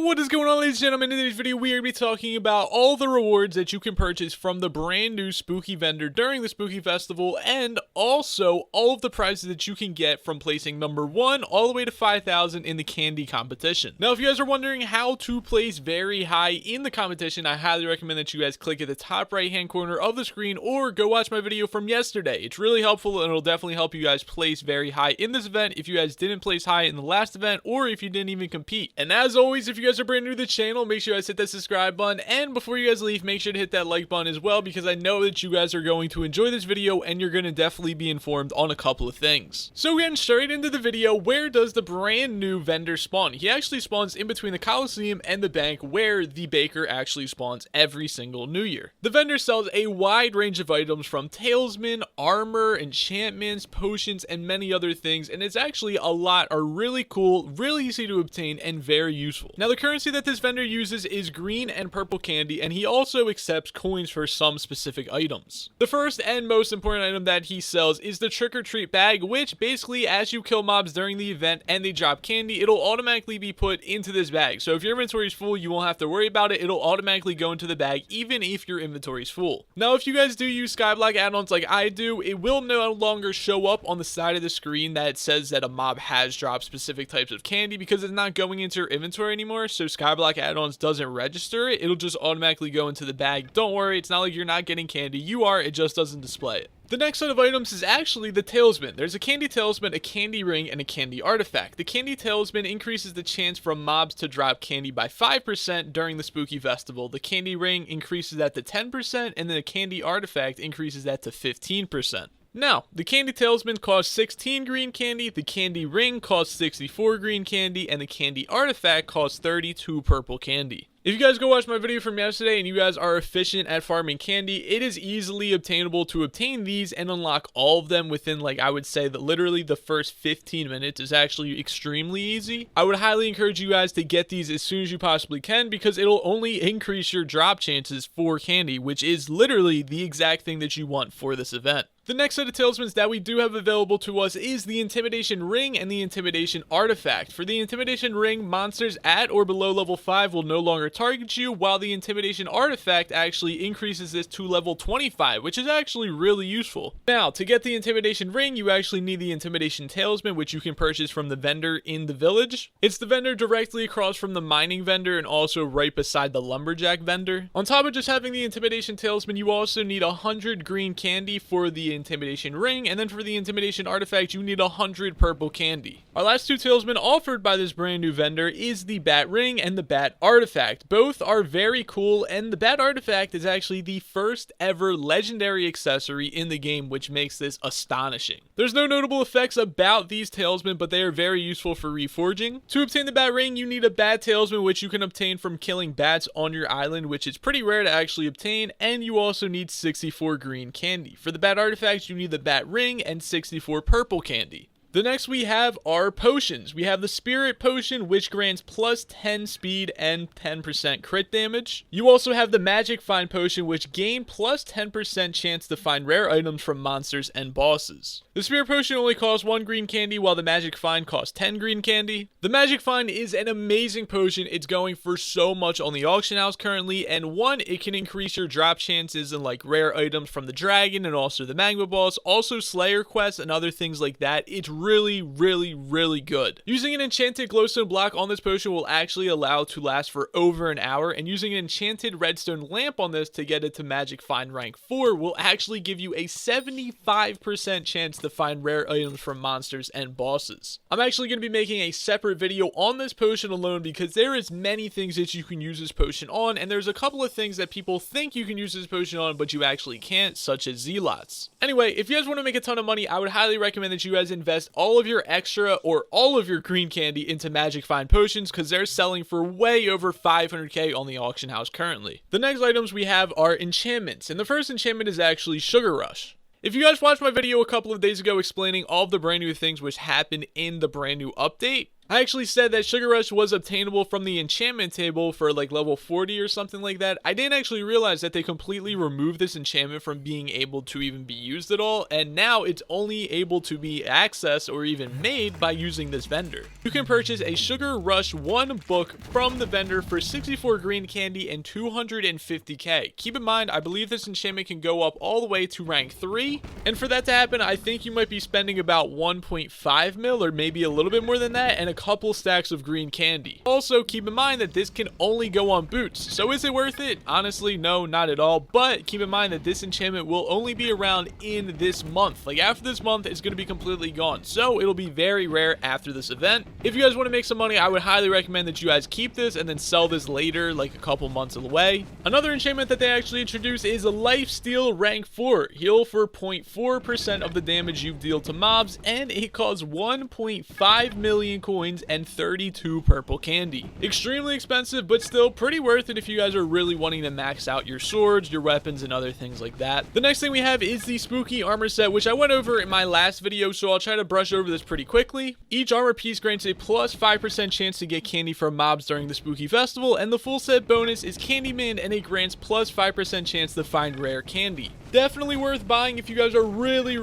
What is going on, ladies and gentlemen? In today's video, we are going to be talking about all the rewards that you can purchase from the brand new Spooky vendor during the Spooky Festival, and also all of the prizes that you can get from placing number 1 all the way to 5,000 in the candy competition. Now, if you guys are wondering how to place very high in the competition, I highly recommend that you guys click at the top right hand corner of the screen or go watch my video from yesterday. It's really helpful and it'll definitely help you guys place very high in this event if you guys didn't place high in the last event or if you didn't even compete. And as always, if you guys are brand new to the channel, make sure you guys hit that subscribe button, and before you guys leave, make sure to hit that like button as well, because I know that you guys are going to enjoy this video and you're going to definitely be informed on a couple of things. So getting straight into the video, where does the brand new vendor spawn? He actually spawns in between the Coliseum and the bank, where the baker actually spawns every single new year. The vendor sells a wide range of items from talisman, armor, enchantments, potions, and many other things, and it's actually a lot are really cool, really easy to obtain, and very useful. Now, the currency that this vendor uses is green and purple candy, and he also accepts coins for some specific items. The first and most important item that he sells is the trick or treat bag, which basically, as you kill mobs during the event and they drop candy, it'll automatically be put into this bag. So if your inventory is full, you won't have to worry about it. It'll automatically go into the bag even if your inventory is full. Now, if you guys do use Skyblock add-ons like I do, it will no longer show up on the side of the screen that says that a mob has dropped specific types of candy, because it's not going into your inventory anymore. So Skyblock add-ons doesn't register it. It'll just automatically go into the bag. Don't worry, it's not like you're not getting candy. You are, it just doesn't display it. The next set of items is actually the Talisman. There's a candy talisman, a candy ring, and a candy artifact. The candy talisman increases the chance for mobs to drop candy by 5% during the Spooky Festival. The candy ring increases that to 10%, and then the candy artifact increases that to 15%. Now, the candy talisman costs 16 green candy, the candy ring costs 64 green candy, and the candy artifact costs 32 purple candy. If you guys go watch my video from yesterday and you guys are efficient at farming candy, it is easily obtainable to obtain these and unlock all of them within, like, I would say that literally the first 15 minutes is actually extremely easy. I would highly encourage you guys to get these as soon as you possibly can, because it'll only increase your drop chances for candy, which is literally the exact thing that you want for this event. The next set of talismans that we do have available to us is the Intimidation Ring and the Intimidation Artifact. For the Intimidation Ring, monsters at or below level 5 will no longer target you, while the Intimidation Artifact actually increases this to level 25, which is actually really useful. Now, to get the Intimidation Ring, you actually need the Intimidation Talisman, which you can purchase from the vendor in the village. It's the vendor directly across from the mining vendor and also right beside the lumberjack vendor. On top of just having the Intimidation Talisman, you also need 100 green candy for the Intimidation Ring, and then for the Intimidation Artifact, you need 100 purple candy. Our last two talismen offered by this brand new vendor is the Bat Ring and the Bat Artifact. Both are very cool, and the Bat Artifact is actually the first ever legendary accessory in the game, which makes this astonishing. There's no notable effects about these talismen, but they are very useful for reforging. To obtain the Bat Ring, you need a Bat Talisman, which you can obtain from killing bats on your island, which is pretty rare to actually obtain, and you also need 64 green candy. For the Bat Artifact, you need the Bat Ring and 64 purple candy. The next we have are potions. We have the Spirit Potion, which grants plus 10 speed and 10% crit damage. You also have the Magic Find Potion, which gain plus 10% chance to find rare items from monsters and bosses. The Spirit Potion only costs 1 green candy, while the Magic Find costs 10 green candy. The Magic Find is an amazing potion. It's going for so much on the auction house currently, and one, it can increase your drop chances in like rare items from the dragon and also the magma boss, also Slayer quests and other things like that. It's really good. Using an enchanted glowstone block on this potion will actually allow it to last for over an hour, and using an enchanted redstone lamp on this to get it to Magic Find rank 4 will actually give you a 75% chance to find rare items from monsters and bosses. I'm actually going to be making a separate video on this potion alone, because there is many things that you can use this potion on, and there's a couple of things that people think you can use this potion on but you actually can't, such as zealots. Anyway, if you guys want to make a ton of money, I would highly recommend that you guys invest all of your extra or all of your green candy into Magic Find potions, because they're selling for way over 500k on the auction house currently. The next items we have are enchantments, and the first enchantment is actually Sugar Rush. If you guys watched my video a couple of days ago explaining all of the brand new things which happened in the brand new update, I actually said that Sugar Rush was obtainable from the enchantment table for like level 40 or something like that. I didn't actually realize that they completely removed this enchantment from being able to even be used at all, and now it's only able to be accessed or even made by using this vendor. You can purchase a Sugar Rush 1 book from the vendor for 64 green candy and 250k. Keep in mind, I believe this enchantment can go up all the way to rank 3, and for that to happen, I think you might be spending about 1.5 mil or maybe a little bit more than that, and a couple stacks of green candy. Also, keep in mind that this can only go on boots, so is it worth it? Honestly, no, not at all, but keep in mind that this enchantment will only be around in this month. Like, after this month, it's going to be completely gone, so it'll be very rare after this event. If you guys want to make some money, I would highly recommend that you guys keep this and then sell this later, like a couple months away. Another enchantment that they actually introduced is a Lifesteal rank 4. Heal for 0.4% of the damage you deal to mobs, and it costs 1.5 million coins and 32 purple candy. Extremely expensive, but still pretty worth it if you guys are really wanting to max out your swords, your weapons, and other things like that. The next thing we have is the spooky armor set, which I went over in my last video, so I'll try to brush over this pretty quickly. Each armor piece grants a plus 5% chance to get candy from mobs during the spooky festival, and the full set bonus is Candyman, and it grants plus 5% chance to find rare candy. Definitely worth buying if you guys are really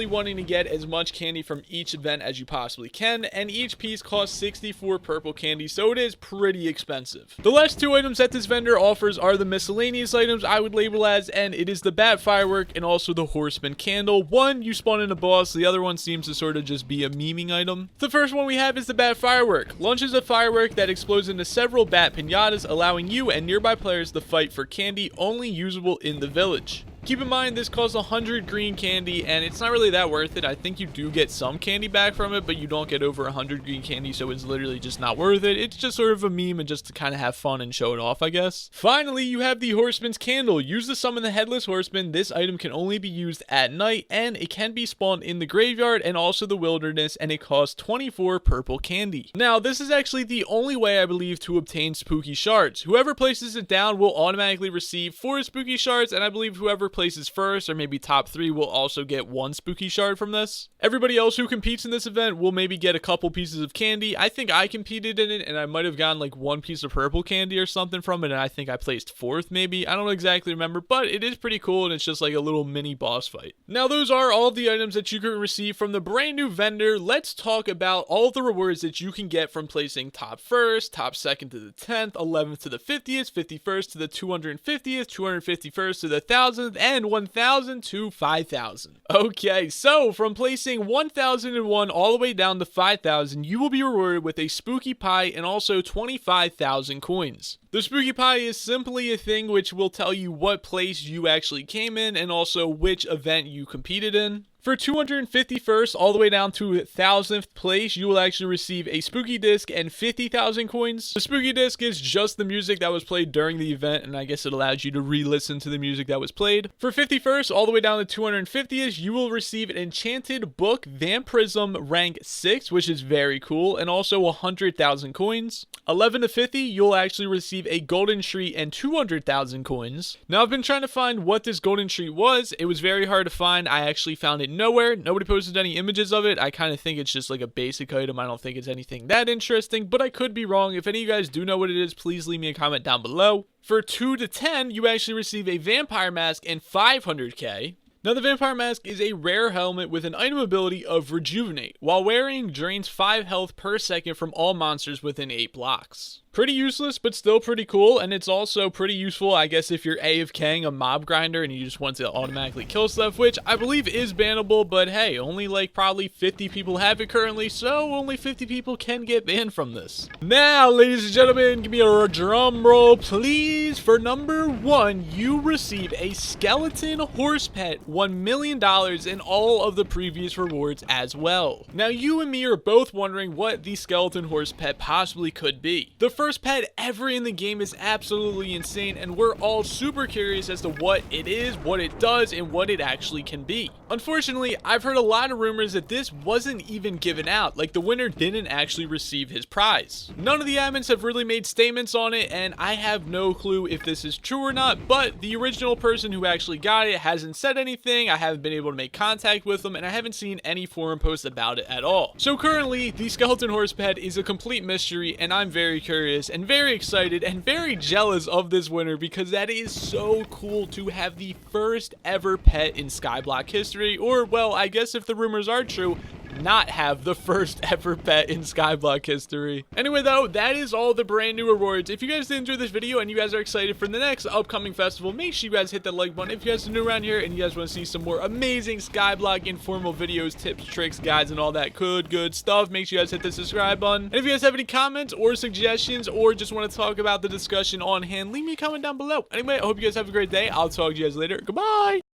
wanting to get as much candy from each event as you possibly can, and each piece costs 64 purple candy, so it is pretty expensive. The last two items that this vendor offers are the miscellaneous items, I would label as, and it is the Bat Firework and also the Horseman Candle. One, you spawn in a boss, the other one seems to sort of just be a memeing item. The first one we have is the Bat Firework. Launches a firework that explodes into several bat pinatas, allowing you and nearby players to fight for candy only usable in the village. Keep in mind, this costs 100 green candy, and it's not really that worth it. I think you do get some candy back from it, but you don't get over 100 green candy, so it's literally just not worth it. It's just sort of a meme and just to kind of have fun and show it off, I guess. Finally, you have the Horseman's Candle. Used to summon the Headless Horseman, this item can only be used at night, and it can be spawned in the graveyard and also the wilderness, and it costs 24 purple candy. Now, this is actually the only way, I believe, to obtain spooky shards. Whoever places it down will automatically receive 4 spooky shards, and I believe whoever places first or maybe top 3 will also get 1 spooky shard from this. Everybody else who competes in this event will maybe get a couple pieces of candy. I think I competed in it and I might have gotten like 1 piece of purple candy or something from it, and I think I placed 4th maybe. I don't exactly remember, but it is pretty cool, and it's just like a little mini boss fight. Now, those are all of the items that you can receive from the brand new vendor. Let's talk about all of the rewards that you can get from placing top 1st, top 2nd to the 10th, 11th to the 50th, 51st to the 250th, 251st to the 1000th, and 1000 to 5000. Okay, so from placing 1001 all the way down to 5000, you will be rewarded with a spooky pie and also 25,000 coins. The spooky pie is simply a thing which will tell you what place you actually came in and also which event you competed in. For 251st all the way down to 1000th place, you will actually receive a spooky disc and 50,000 coins. The spooky disc is just the music that was played during the event, and I guess it allows you to re-listen to the music that was played. For 51st all the way down to 250th, you will receive an enchanted book, Vampirism rank 6, which is very cool, and also 100,000 coins. 11 to 50, you'll actually receive a golden tree and 200,000 coins. Now, I've been trying to find what this golden tree was. It was very hard to find. I actually found it nowhere. Nobody posted any images of it. I kind of think it's just like a basic item. I don't think it's anything that interesting, but I could be wrong. If any of you guys do know what it is, please leave me a comment down below. For 2 to 10, you actually receive a vampire mask and 500k. Now, the Vampire Mask is a rare helmet with an item ability of Rejuvenate. While wearing, drains 5 health per second from all monsters within 8 blocks. Pretty useless, but still pretty cool, and it's also pretty useful, I guess, if you're AFKing a mob grinder and you just want to automatically kill stuff, which I believe is bannable, but hey, only like probably 50 people have it currently, so only 50 people can get banned from this. Now, ladies and gentlemen, give me a drum roll, please. For number 1, you receive a skeleton horse pet, $1 million, and all of the previous rewards as well. Now, you and me are both wondering what the skeleton horse pet possibly could be. The first pet ever in the game is absolutely insane, and we're all super curious as to what it is, what it does, and what it actually can be. Unfortunately, I've heard a lot of rumors that this wasn't even given out, like the winner didn't actually receive his prize. None of the admins have really made statements on it, and I have no clue if this is true or not, but the original person who actually got it hasn't said anything. I haven't been able to make contact with them, and I haven't seen any forum posts about it at all. So currently, the skeleton horse pet is a complete mystery, and I'm very curious and very excited and very jealous of this winner because that is so cool to have the first ever pet in Skyblock history, or well, I guess if the rumors are true, not have the first ever pet in Skyblock history. Anyway though, that is all the brand new rewards. If you guys did enjoy this video and you guys are excited for the next upcoming festival, make sure you guys hit that like button. If you guys are new around here and you guys want to see some more amazing Skyblock informal videos, tips, tricks, guides, and all that good stuff, make sure you guys hit the subscribe button. And if you guys have any comments or suggestions or just want to talk about the discussion on hand, leave me a comment down below. Anyway, I hope you guys have a great day. I'll talk to you guys later. Goodbye!